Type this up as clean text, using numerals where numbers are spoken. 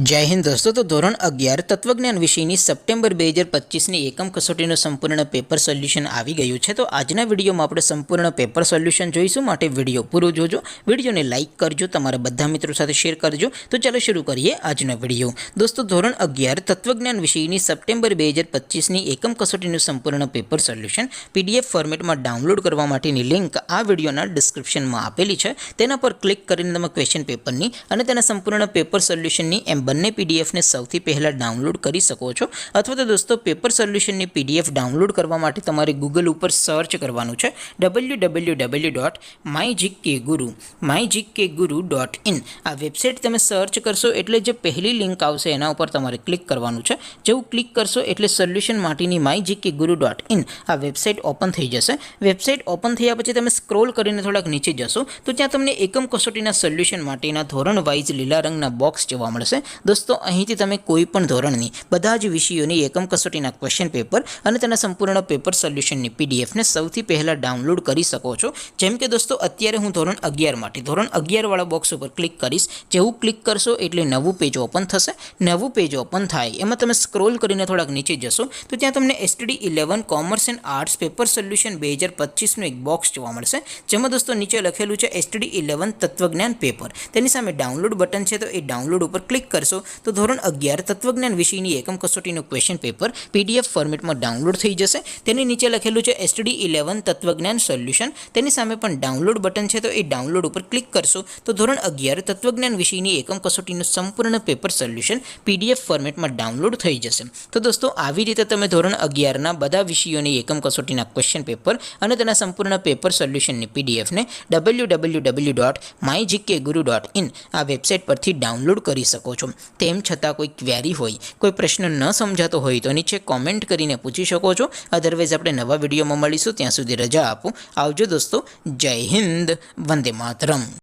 जय हिंद दोस्तों। तो धोरण 11 तत्वज्ञान विषयની સપ્ટેમ્બર 2025ની એકમ કસોટીનું સંપૂર્ણ પેપર સોલ્યુશન આવી ગયું છે। તો આજના વિડીયોમાં આપણે સંપૂર્ણ પેપર સોલ્યુશન જોઈશું, માટે વિડીયો પૂરો જોજો, વિડીયોને લાઇક કરજો, તમારા બધા મિત્રો સાથે શેર કરજો। તો ચાલો શરૂ કરીએ આજનો વિડીયો। દોસ્તો, ધોરણ 11 તત્વજ્ઞાન વિષયની સપ્ટેમ્બર 2025ની એકમ કસોટીનું સંપૂર્ણ પેપર સોલ્યુશન પીડીએફ ફોર્મેટમાં ડાઉનલોડ કરવા માટેની લિંક આ વિડીયોના ડિસ્ક્રિપ્શનમાં આપેલી છે। તેના પર ક્લિક કરીને તમે ક્વેશ્ચન પેપરની અને તેના સંપૂર્ણ પેપર સોલ્યુશનની બંને પીડીએફને સૌથી પહેલાં ડાઉનલોડ કરી શકો છો। અથવા તો દોસ્તો, પેપર સોલ્યુશનની પીડીએફ ડાઉનલોડ કરવા માટે તમારે ગૂગલ ઉપર સર્ચ કરવાનું છે www.mygkguru.in। આ વેબસાઇટ તમે સર્ચ કરશો એટલે જે પહેલી લિંક આવશે એના ઉપર તમારે ક્લિક કરવાનું છે। જેવું ક્લિક કરશો એટલે સોલ્યુશન માટેની mygkguru.in આ વેબસાઇટ ઓપન થઈ જશે। વેબસાઇટ ઓપન થયા પછી તમે સ્ક્રોલ કરીને થોડાક નીચે જશો તો ત્યાં તમને એકમ કસોટીના સોલ્યુશન માટેના ધોરણ વાઇઝ લીલા રંગના બોક્સ જોવા મળશે। દોસ્તો, અહીંથી તમે કોઈ પણ ધોરણની બધા જ વિષયોની એકમ કસોટીના ક્વેશ્ચન પેપર અને તેના સંપૂર્ણ પેપર સોલ્યુશનની પીડીએફને સૌથી પહેલાં ડાઉનલોડ કરી શકો છો। જેમ કે દોસ્તો, અત્યારે હું ધોરણ 11 માટે ધોરણ 11 વાળા બોક્સ ઉપર ક્લિક કરીશ। જેવું ક્લિક કરશો એટલે નવું પેજ ઓપન થશે। નવું પેજ ઓપન થાય એમાં તમે સ્ક્રોલ કરીને થોડાક નીચે જશો તો ત્યાં તમને STD 11 commerce and arts paper solution 2025નું એક બોક્સ જોવા મળશે, જેમાં દોસ્તો નીચે લખેલું છે STD 11 તત્વજ્ઞાન પેપર। તેની સામે ડાઉનલોડ બટન છે, તો એ ડાઉનલોડ ઉપર ક્લિક કરશો તો ધોરણ 11 તત્વજ્ઞાન વિષયની એકમ કસોટીનું ક્વેશ્ચન પેપર પીડીએફ ફોર્મેટમાં ડાઉનલોડ થઈ જશે। તેની નીચે લખેલું છે STD 11 તત્વજ્ઞાન સોલ્યુશન। તેની સામે પણ ડાઉનલોડ બટન છે, તો એ ડાઉનલોડ ઉપર ક્લિક કરશો તો ધોરણ 11 તત્વજ્ઞાન વિષયની એકમ કસોટીનું સંપૂર્ણ પેપર સોલ્યુશન પીડીએફ ફોર્મેટમાં ડાઉનલોડ થઈ જશે। તો દોસ્તો, આવી રીતે તમે ધોરણ 11ના બધા વિષયોની એકમ કસોટીના ક્વેશ્ચન પેપર અને તેના સંપૂર્ણ પેપર સોલ્યુશનની પીડીએફને www.mygkguru.in આ વેબસાઇટ પરથી ડાઉનલોડ કરી શકો છો। તેમ છતાં કોઈ ક્વેરી હોય, કોઈ પ્રશ્ન ન સમજાતો હોય તો નીચે કોમેન્ટ કરીને પૂછી શકો છો। અધરવાઇઝ આપણે નવા વિડીયોમાં મળીશું, ત્યાં સુધી રજા આપો। આવજો દોસ્તો, જય હિન્દ, વંદે માતરમ।